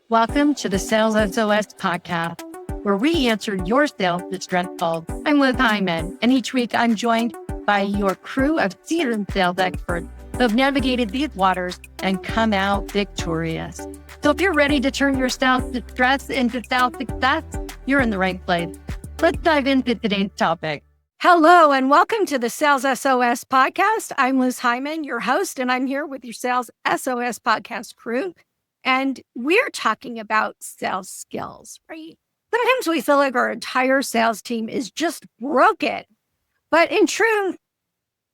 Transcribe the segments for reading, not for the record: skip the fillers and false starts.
Welcome to the Sales SOS podcast, where we answer your sales distress calls. I'm Liz Heiman, and each week I'm joined by your crew of seasoned sales experts who have navigated these waters and come out victorious. So if you're ready to turn your sales distress into sales success, you're in the right place. Let's dive into today's topic. Hello, and welcome to the Sales SOS podcast. I'm Liz Heiman, your host, and I'm here with your Sales SOS podcast crew. And we're talking about sales skills, right? Sometimes we feel like our entire sales team is just broken. But in truth,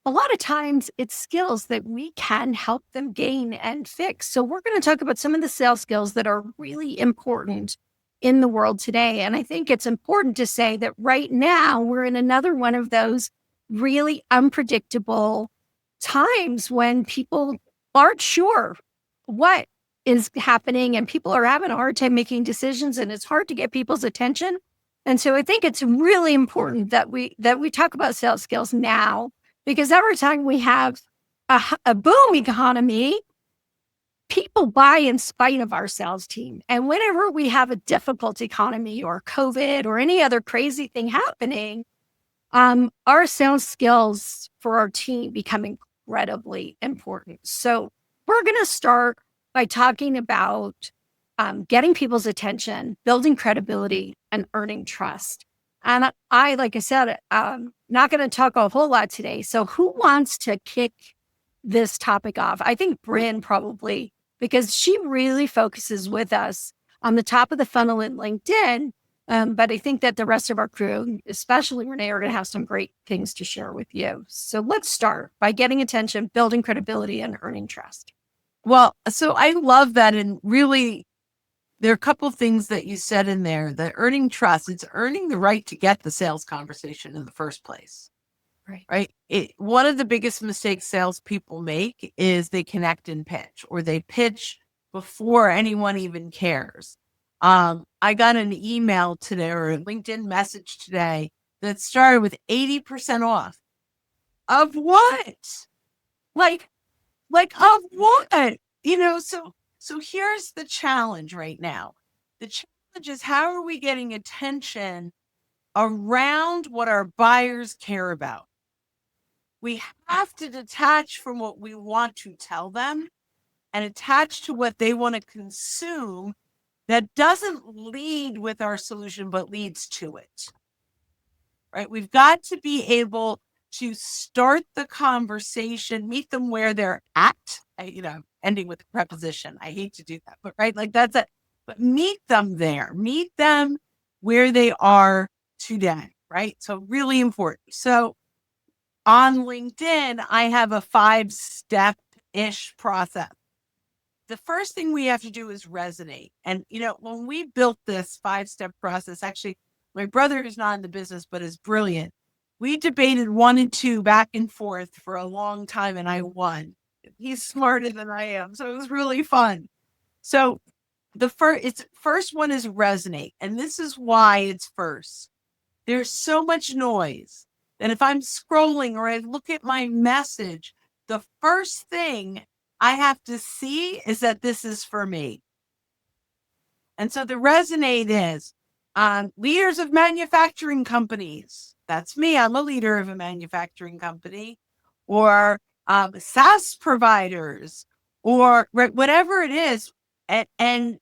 a lot of times it's skills that we can help them gain and fix. So we're going to talk about some of the sales skills that are really important in the world today. And I think it's important to say that right now we're in another one of those really unpredictable times when people aren't sure what is happening and people are having a hard time making decisions, and it's hard to get people's attention. And so I think it's really important that we talk about sales skills now, because every time we have a boom economy, people buy in spite of our sales team. And whenever we have a difficult economy or COVID or any other crazy thing happening, our sales skills for our team become incredibly important. So we're going to start by talking about getting people's attention, building credibility, and earning trust. And like I said, not going to talk a whole lot today. So who wants to kick this topic off? I think Brynne probably, because she really focuses with us on the top of the funnel in LinkedIn. But I think that the rest of our crew, especially Renee, are going to have some great things to share with you. So let's start by getting attention, building credibility, and earning trust. Well, so I love that. And really, there are a couple of things that you said in there. The earning trust, it's earning the right to get the sales conversation in the first place. Right. One of the biggest mistakes salespeople make is they connect and pitch, or they pitch before anyone even cares. I got an email today or a LinkedIn message today that started with 80% off. Of what? Like of what? So here's the challenge right now. The challenge is, how are we getting attention around what our buyers care about? We have to detach from what we want to tell them and attach to what they want to consume that doesn't lead with our solution, but leads to it. Right? We've got to be able to start the conversation, meet them where they're at, ending with a preposition. I hate to do that, but right, like that's it. But meet them there, meet them where they are today, right? So really important. So on LinkedIn, I have a 5-step-ish process. The first thing we have to do is resonate. And, when we built this 5-step process, actually, my brother, who's not in the business, but is brilliant, we debated 1 and 2 back and forth for a long time, and I won. He's smarter than I am, so it was really fun. So the first one is resonate, and this is why it's first. There's so much noise that if I'm scrolling or I look at my message, the first thing I have to see is that this is for me. And so the resonate is leaders of manufacturing companies. That's me. I'm a leader of a manufacturing company, or SaaS providers, or whatever it is. And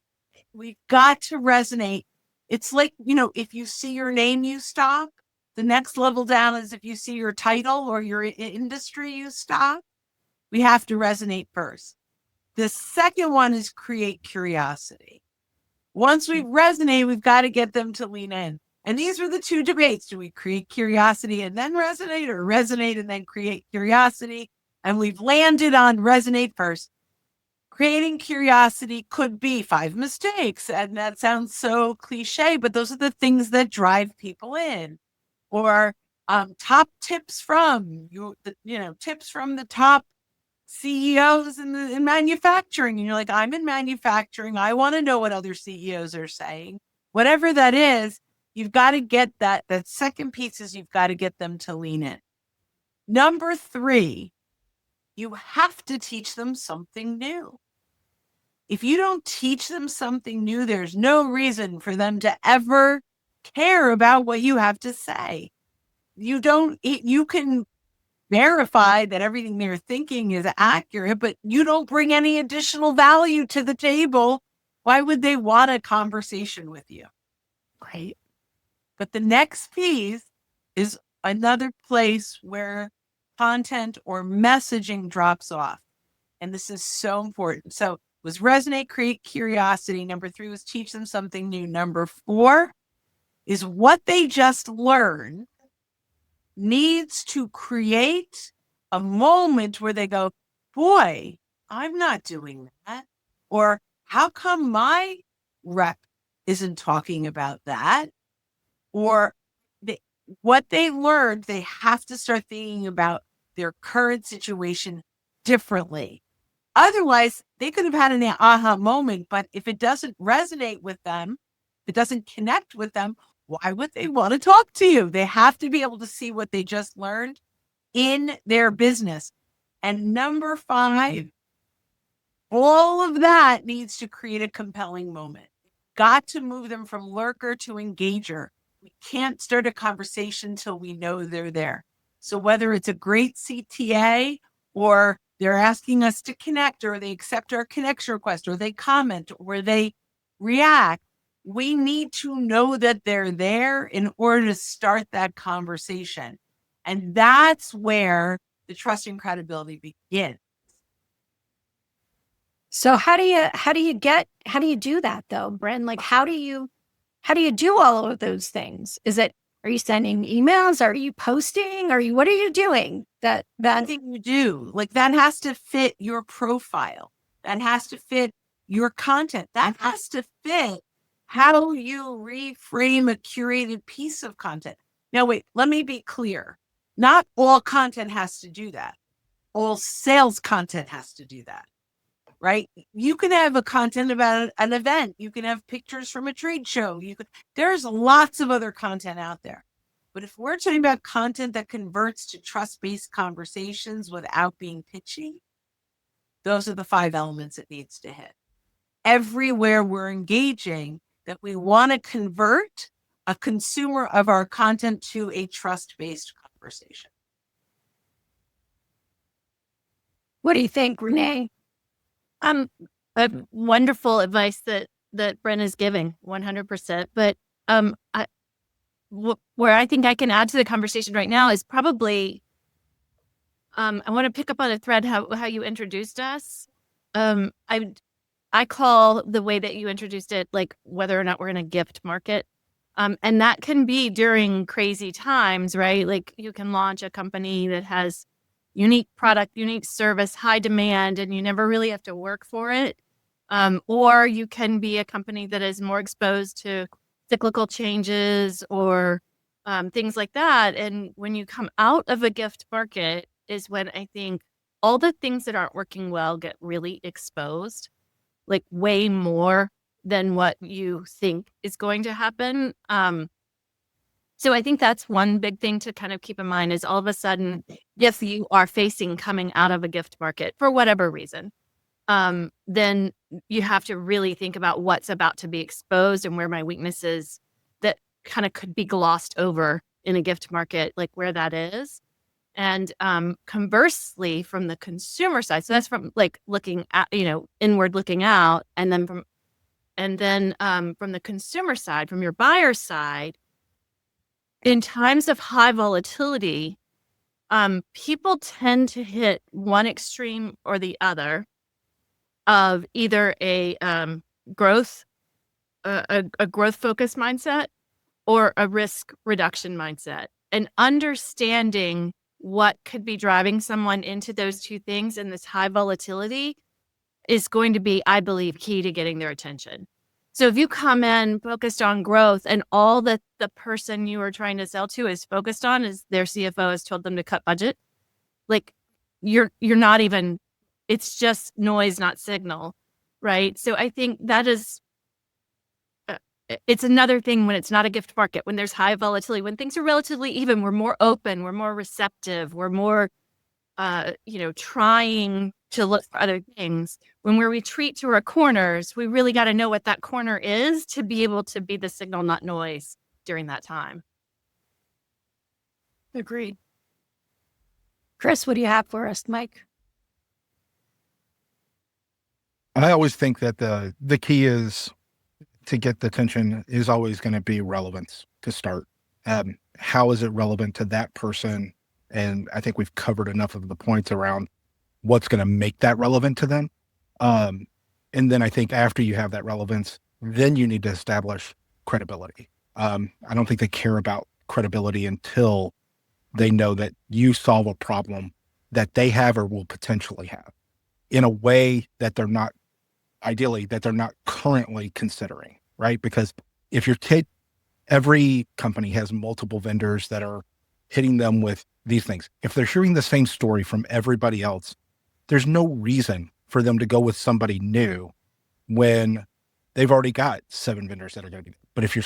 we've got to resonate. It's like, if you see your name, you stop. The next level down is if you see your title or your industry, you stop. We have to resonate first. The second one is create curiosity. Once we resonate, we've got to get them to lean in. And these were the 2 debates. Do we create curiosity and then resonate, or resonate and then create curiosity? And we've landed on resonate first. Creating curiosity could be 5 mistakes. And that sounds so cliche, but those are the things that drive people in. Or top tips from tips from the top CEOs in manufacturing. And you're like, I'm in manufacturing. I want to know what other CEOs are saying. Whatever that is, you've got to get that. That second piece is you've got to get them to lean in. Number 3, you have to teach them something new. if you don't teach them something new, there's no reason for them to ever care about what you have to say. You can verify that everything they're thinking is accurate, but you don't bring any additional value to the table. Why would they want a conversation with you? Right. But the next piece is another place where content or messaging drops off. And this is so important. So it was resonate, create curiosity. Number 3 was teach them something new. Number 4 is what they just learned needs to create a moment where they go, boy, I'm not doing that. Or how come my rep isn't talking about that? Or what they learned, they have to start thinking about their current situation differently. Otherwise, they could have had an aha moment, but if it doesn't resonate with them, it doesn't connect with them, why would they want to talk to you? They have to be able to see what they just learned in their business. And number 5, all of that needs to create a compelling moment. Got to move them from lurker to engager. We can't start a conversation till we know they're there. So whether it's a great CTA or they're asking us to connect, or they accept our connection request, or they comment, or they react, we need to know that they're there in order to start that conversation. And that's where the trust and credibility begins. So how do you do that though, Brynne? Like, how do you do all of those things? Are you sending emails? Are you posting? What are you doing? That thing you do, like, that has to fit your profile. That has to fit your content. That has to fit how you reframe a curated piece of content. Now, wait, let me be clear. Not all content has to do that. All sales content has to do that, right? You can have a content about an event. You can have pictures from a trade show. There's lots of other content out there. But if we're talking about content that converts to trust-based conversations without being pitchy, those are the 5 elements it needs to hit. Everywhere we're engaging, that we want to convert a consumer of our content to a trust-based conversation. What do you think, Renee? Wonderful advice that Brynne is giving, 100%. But where I think I can add to the conversation right now is probably, I want to pick up on a thread how you introduced us. I call the way that you introduced it, like, whether or not we're in a gift market. And that can be during crazy times, right? Like, you can launch a company that has unique product, unique service, high demand, and you never really have to work for it. Or you can be a company that is more exposed to cyclical changes or things like that. And when you come out of a gift market is when I think all the things that aren't working well get really exposed, like way more than what you think is going to happen. So I think that's one big thing to kind of keep in mind is all of a sudden, if you are facing coming out of a gift market for whatever reason, then you have to really think about what's about to be exposed and where my weaknesses that kind of could be glossed over in a gift market, like where that is. And conversely, from the consumer side, so that's from like looking at, inward looking out, and then from the consumer side, from your buyer side, in times of high volatility, people tend to hit one extreme or the other of either a growth focused mindset or a risk reduction mindset. And understanding what could be driving someone into those two things in this high volatility is going to be, I believe, key to getting their attention. So if you come in focused on growth and all that the person you are trying to sell to is focused on is their CFO has told them to cut budget, like you're not even, it's just noise, not signal, right? So I think that is, it's another thing when it's not a gift market, when there's high volatility, when things are relatively even, we're more open, we're more receptive, we're more, trying to look for other things. When we retreat to our corners, we really got to know what that corner is to be able to be the signal, not noise during that time. Agreed. Chris, what do you have for us, Mike? I always think that the key is to get the attention is always going to be relevance to start. How is it relevant to that person? And I think we've covered enough of the points around what's going to make that relevant to them. And then I think after you have that relevance, then you need to establish credibility. I don't think they care about credibility until they know that you solve a problem that they have or will potentially have in a way that they're not, ideally, that they're not currently considering, right? Because if you're every company has multiple vendors that are hitting them with these things. If they're hearing the same story from everybody else, there's no reason for them to go with somebody new when they've already got 7 vendors that are going to do it. But if you're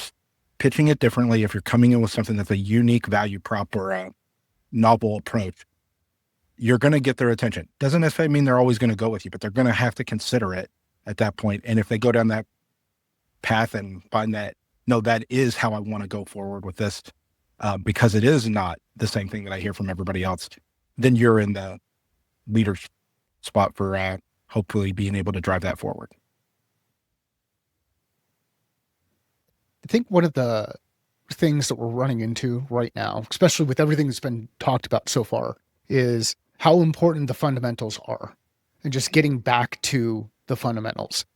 pitching it differently, if you're coming in with something that's a unique value prop or a novel approach, you're going to get their attention. Doesn't necessarily mean they're always going to go with you, but they're going to have to consider it at that point. And if they go down that path and find that, no, that is how I want to go forward with this, because it is not the same thing that I hear from everybody else, then you're in the leader's spot for hopefully being able to drive that forward. I think one of the things that we're running into right now, especially with everything that's been talked about so far, is how important the fundamentals are and just getting back to the fundamentals.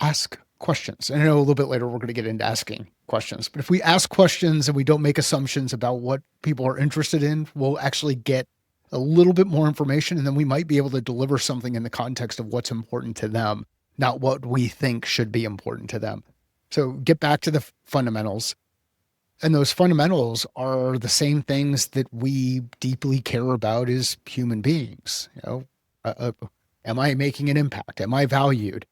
Ask questions. And I know a little bit later we're going to get into asking questions, but if we ask questions and we don't make assumptions about what people are interested in, we'll actually get a little bit more information, and then we might be able to deliver something in the context of what's important to them, not what we think should be important to them. So get back to the fundamentals. And those fundamentals are the same things that we deeply care about as human beings. You know, am I making an impact? Am I valued?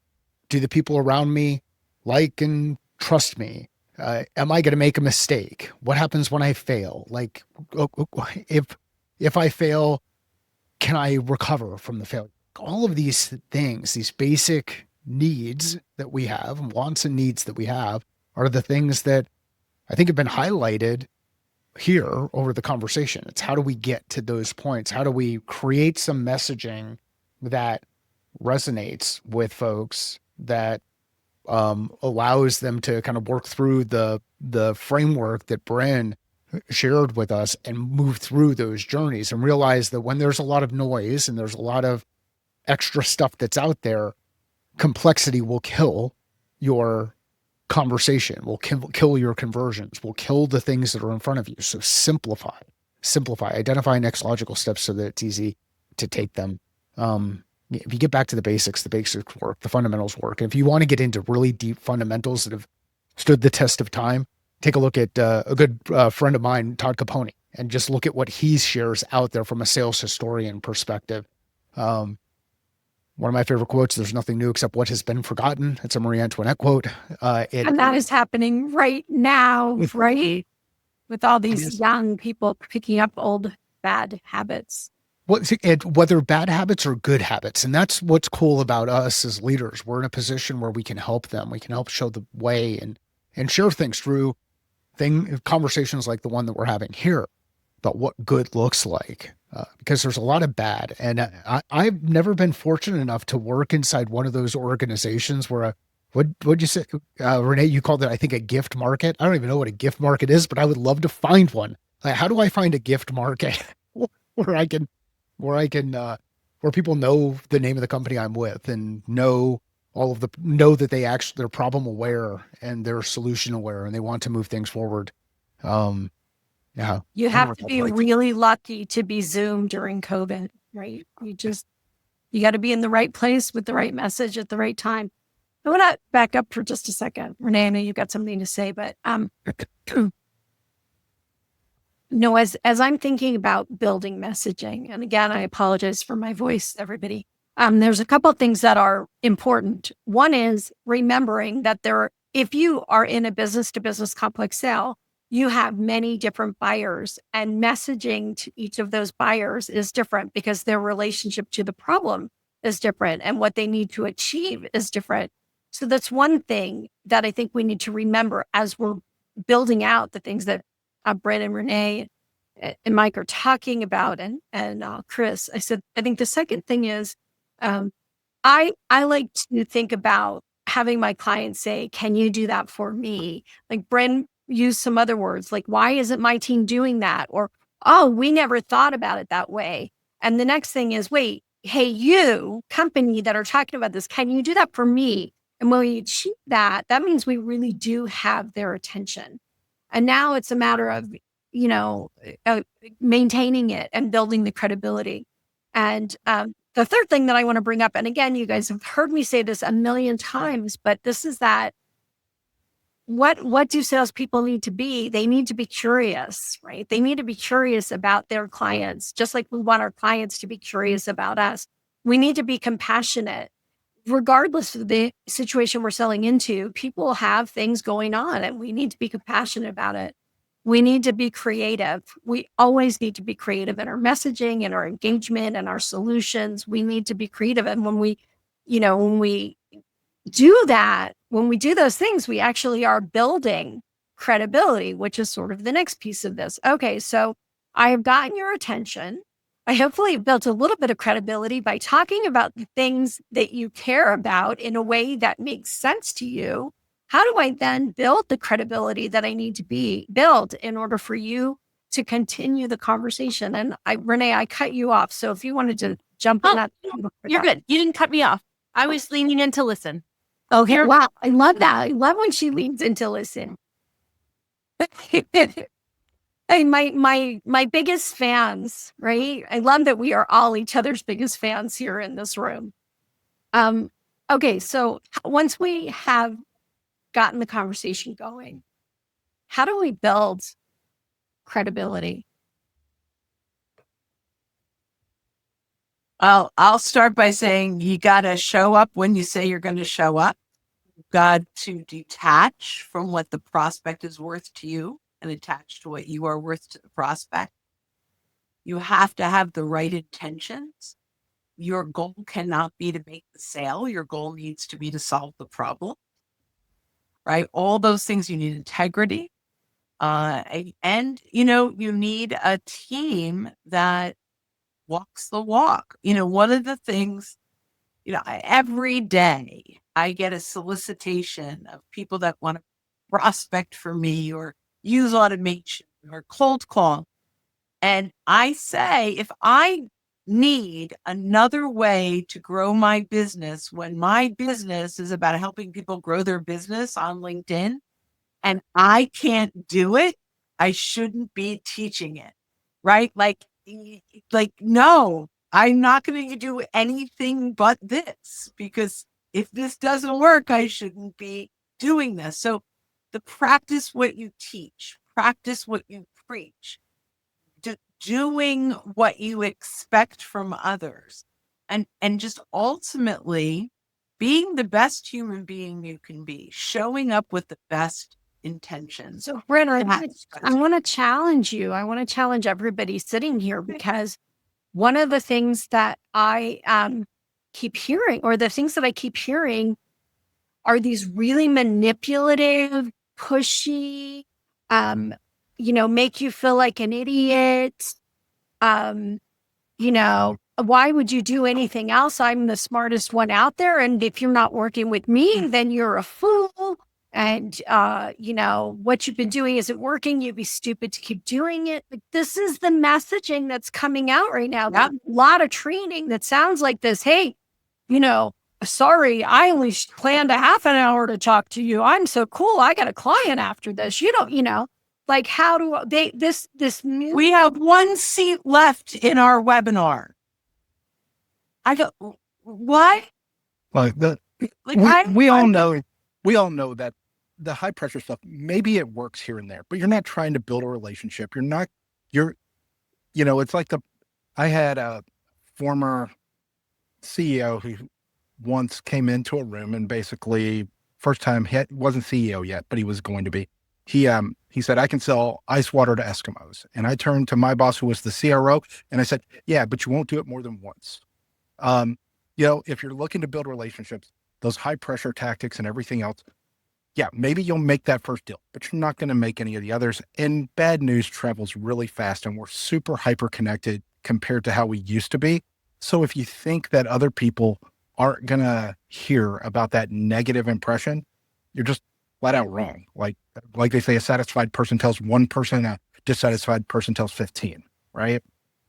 Do the people around me like and trust me? Am I going to make a mistake? What happens when I fail? Like, if I fail, can I recover from the failure? All of these things, these basic needs that we have, wants and needs that we have, are the things that I think have been highlighted here over the conversation. It's how do we get to those points? How do we create some messaging that resonates with folks, that allows them to kind of work through the framework that Brynne shared with us and move through those journeys and realize that when there's a lot of noise and there's a lot of extra stuff that's out there, complexity will kill your conversation, will kill your conversions, will kill the things that are in front of you. So simplify, identify next logical steps so that it's easy to take them. If you get back to the basics work, the fundamentals work. And if you want to get into really deep fundamentals that have stood the test of time, take a look at a good friend of mine, Todd Capone, and just look at what he shares out there from a sales historian perspective. One of my favorite quotes, there's nothing new except what has been forgotten. It's a Marie Antoinette quote. And that is happening right now, right? With all these young people picking up old bad habits. Whether bad habits or good habits. And that's what's cool about us as leaders. We're in a position where we can help them. We can help show the way and share things through conversations like the one that we're having here about what good looks like. Because there's a lot of bad. And I've never been fortunate enough to work inside one of those organizations where what'd you say? Renee, you called it, I think, a gift market. I don't even know what a gift market is, but I would love to find one. Like, how do I find a gift market where people know the name of the company I'm with and know that they're problem aware and they're solution aware and they want to move things forward. Yeah. You have to be really lucky to be Zoom during COVID, right? You got to be in the right place with the right message at the right time. I want to back up for just a second. Renee, I know you've got something to say, but no, as I'm thinking about building messaging, and again, I apologize for my voice, everybody. There's a couple of things that are important. One is remembering that if you are in a business to business complex sale, you have many different buyers, and messaging to each of those buyers is different because their relationship to the problem is different and what they need to achieve is different. So that's one thing that I think we need to remember as we're building out the things that Brynne and Renee and Mike are talking about, and Chris. I said, I think the second thing is, I like to think about having my clients say, "Can you do that for me?" Like Brynne used some other words, like, "Why isn't my team doing that?" Or, "Oh, we never thought about it that way." And the next thing is, "Wait, hey, you company that are talking about this, can you do that for me?" And when we achieve that, that means we really do have their attention. And now it's a matter of, maintaining it and building the credibility. And the third thing that I want to bring up, and again, you guys have heard me say this a million times, but this is that what do salespeople need to be? They need to be curious, right? They need to be curious about their clients, just like we want our clients to be curious about us. We need to be compassionate. Regardless of the situation we're selling into, people have things going on and we need to be compassionate about it. We need to be creative. We always need to be creative in our messaging and our engagement and our solutions. We need to be creative. And when we do that, when we do those things, we actually are building credibility, which is sort of the next piece of this. Okay, so I have gotten your attention. I hopefully have built a little bit of credibility by talking about the things that you care about in a way that makes sense to you. How do I then build the credibility that I need to be built in order for you to continue the conversation? And Renee, I cut you off. So if you wanted to jump on that. You're good. You didn't cut me off. I was leaning in to listen. Okay. Wow. I love that. I love when she leans in to listen. Hey, my biggest fans, right? I love that we are all each other's biggest fans here in this room. Okay, so once we have gotten the conversation going, how do we build credibility? I'll start by saying you got to show up when you say you're going to show up. You've got to detach from what the prospect is worth to you and attach to what you are worth to the prospect. You have to have the right intentions. Your goal cannot be to make the sale. Your goal needs to be to solve the problem, right? All those things, you need integrity. And you need a team that walks the walk. One of the things, every day I get a solicitation of people that want to prospect for me or use automation or cold call. And I say, if I need another way to grow my business when my business is about helping people grow their business on LinkedIn and I can't do it, I shouldn't be teaching it, right? Like, no, I'm not going to do anything but this, because if this doesn't work, I shouldn't be doing this. So practice what you teach, practice what you preach, doing what you expect from others, and just ultimately being the best human being you can be, showing up with the best intentions. So Brynne, I want to challenge you. I want to challenge everybody sitting here, because one of the things that I keep hearing, or the things that I keep hearing, are these really manipulative, pushy, make you feel like an idiot. Why would you do anything else? I'm the smartest one out there. And if you're not working with me, then you're a fool. And, what you've been doing isn't working. You'd be stupid to keep doing it. Like, this is the messaging that's coming out right now. Yeah. A lot of training that sounds like this. Hey, sorry, I only planned a half an hour to talk to you. I'm so cool. I got a client after this. Like, how do this we have one seat left in our webinar. I go, what? Like we all know that the high pressure stuff, maybe it works here and there, but you're not trying to build a relationship. It's like I had a former CEO who once came into a room and basically, first time he wasn't CEO yet, but he was going to be. he said, I can sell ice water to Eskimos. And I turned to my boss, who was the CRO, and I said, yeah, but you won't do it more than once. If you're looking to build relationships, those high pressure tactics and everything else, yeah, maybe you'll make that first deal, but you're not going to make any of the others. And bad news travels really fast, and we're super hyper connected compared to how we used to be. So if you think that other people aren't going to hear about that negative impression, you're just flat out wrong. Like they say, a satisfied person tells one person, a dissatisfied person tells 15, right?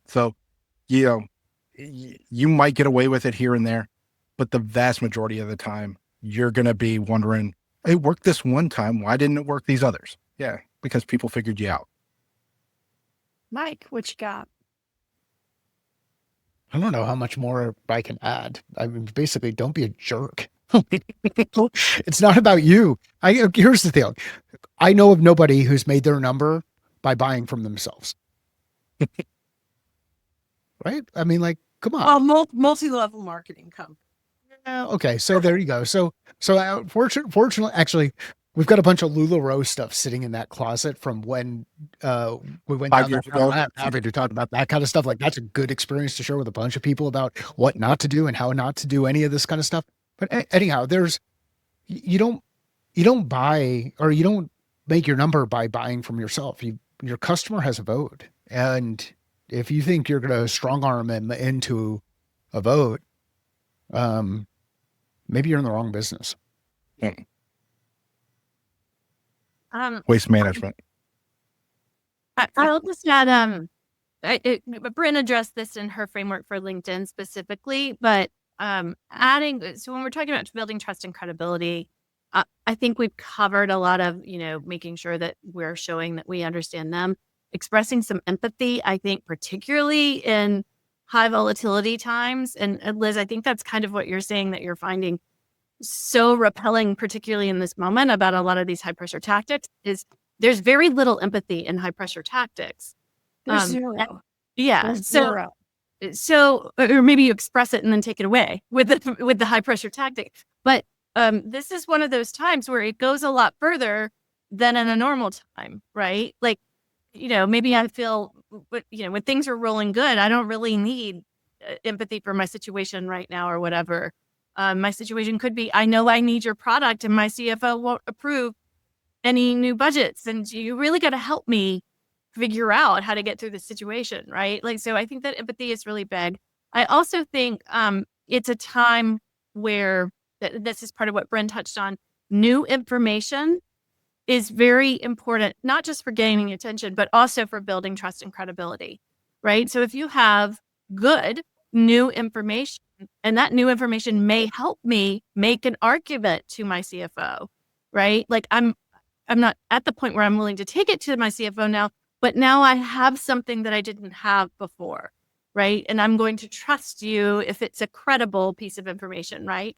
So, you might get away with it here and there, but the vast majority of the time, you're going to be wondering, it worked this one time. Why didn't it work these others? Yeah, because people figured you out. Mike, what you got? I don't know how much more I can add. I mean, basically, don't be a jerk. It's not about you. Here's the thing. I know of nobody who's made their number by buying from themselves. Right? I mean, like, come on. Well, multi-level marketing company. Okay, so there you go. So fortunately, actually, we've got a bunch of LuLaRoe stuff sitting in that closet from when we went 5 down years there. ago. I'm happy to talk about that kind of stuff. Like, that's a good experience to share with a bunch of people about what not to do and how not to do any of this kind of stuff. But anyhow, you don't buy, or you don't make your number by buying from yourself. Your customer has a vote, and if you think you're going to strong arm them into a vote, maybe you're in the wrong business. Waste management. I'll just add, Brynne addressed this in her framework for LinkedIn specifically, but adding, so when we're talking about building trust and credibility, I think we've covered a lot of, making sure that we're showing that we understand them, expressing some empathy, I think, particularly in high volatility times. And Liz, I think that's kind of what you're saying, that you're finding so repelling, particularly in this moment, about a lot of these high pressure tactics, is there's very little empathy in high pressure tactics. There's zero. Yeah. There's zero. So, or maybe you express it and then take it away with the high pressure tactic. But this is one of those times where it goes a lot further than in a normal time, right? Like, maybe I feel, when things are rolling good, I don't really need empathy for my situation right now or whatever. My situation could be, I know I need your product and my CFO won't approve any new budgets. And you really got to help me figure out how to get through this situation, right? Like, so I think that empathy is really big. I also think it's a time where, this is part of what Brynne touched on, new information is very important, not just for gaining attention, but also for building trust and credibility, right? So if you have good new information, and that new information may help me make an argument to my CFO, right? Like, I'm not at the point where I'm willing to take it to my CFO now, but now I have something that I didn't have before, right? And I'm going to trust you if it's a credible piece of information, right?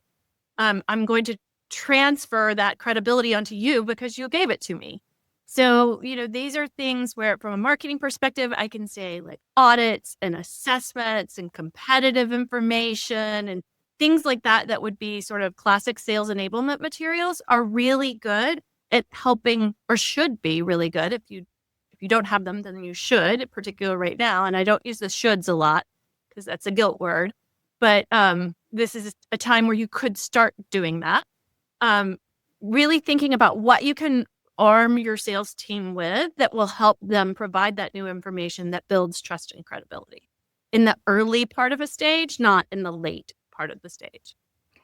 I'm going to transfer that credibility onto you because you gave it to me. So, these are things where, from a marketing perspective, I can say, like, audits and assessments and competitive information and things like that would be sort of classic sales enablement materials, are really good at helping, or should be really good. If you don't have them, then you should, particularly right now. And I don't use the shoulds a lot because that's a guilt word. But this is a time where you could start doing that. Really thinking about what you can arm your sales team with that will help them provide that new information that builds trust and credibility in the early part of a stage, not in the late part of the stage.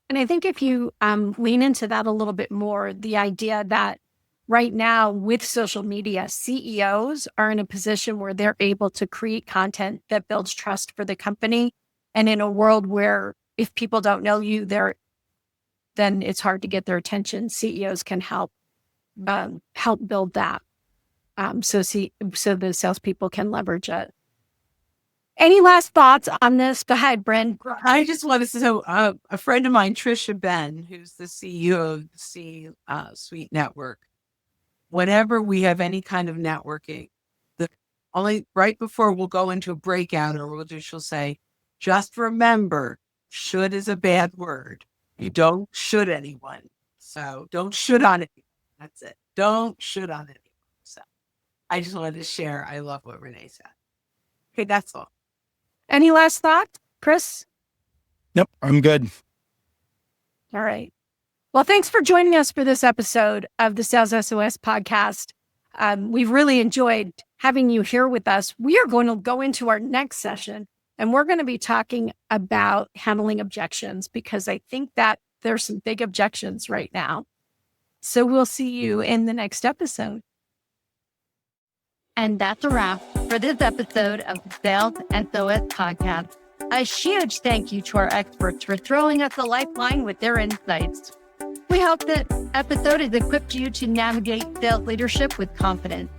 And I think if you lean into that a little bit more, the idea that right now with social media, CEOs are in a position where they're able to create content that builds trust for the company. And in a world where if people don't know you, then it's hard to get their attention. CEOs can help build that, so the salespeople can leverage it. Any last thoughts on this? Go ahead, Brynne. I just want to say, a friend of mine, Trisha Ben, who's the CEO of C-Suite Network, whenever we have any kind of networking, only right before we'll go into a breakout, or she'll say, just remember, should is a bad word. You don't should anyone. So don't should on anyone. That's it. Don't should on anyone. I just wanted to share. I love what Renee said. Okay, that's all. Any last thoughts, Chris? Nope, I'm good. All right. Well, thanks for joining us for this episode of the Sales SOS podcast. We've really enjoyed having you here with us. We are going to go into our next session, and we're going to be talking about handling objections, because I think that there's some big objections right now. So we'll see you in the next episode. And that's a wrap for this episode of the Sales SOS podcast. A huge thank you to our experts for throwing us a lifeline with their insights. We hope that episode has equipped you to navigate sales leadership with confidence.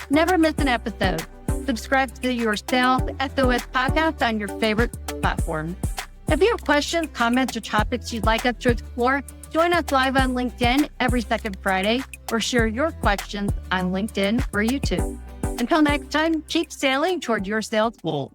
Never miss an episode. Subscribe to your Sales SOS podcast on your favorite platform. If you have questions, comments, or topics you'd like us to explore, join us live on LinkedIn every second Friday, or share your questions on LinkedIn or YouTube. Until next time, keep sailing toward your sales goals.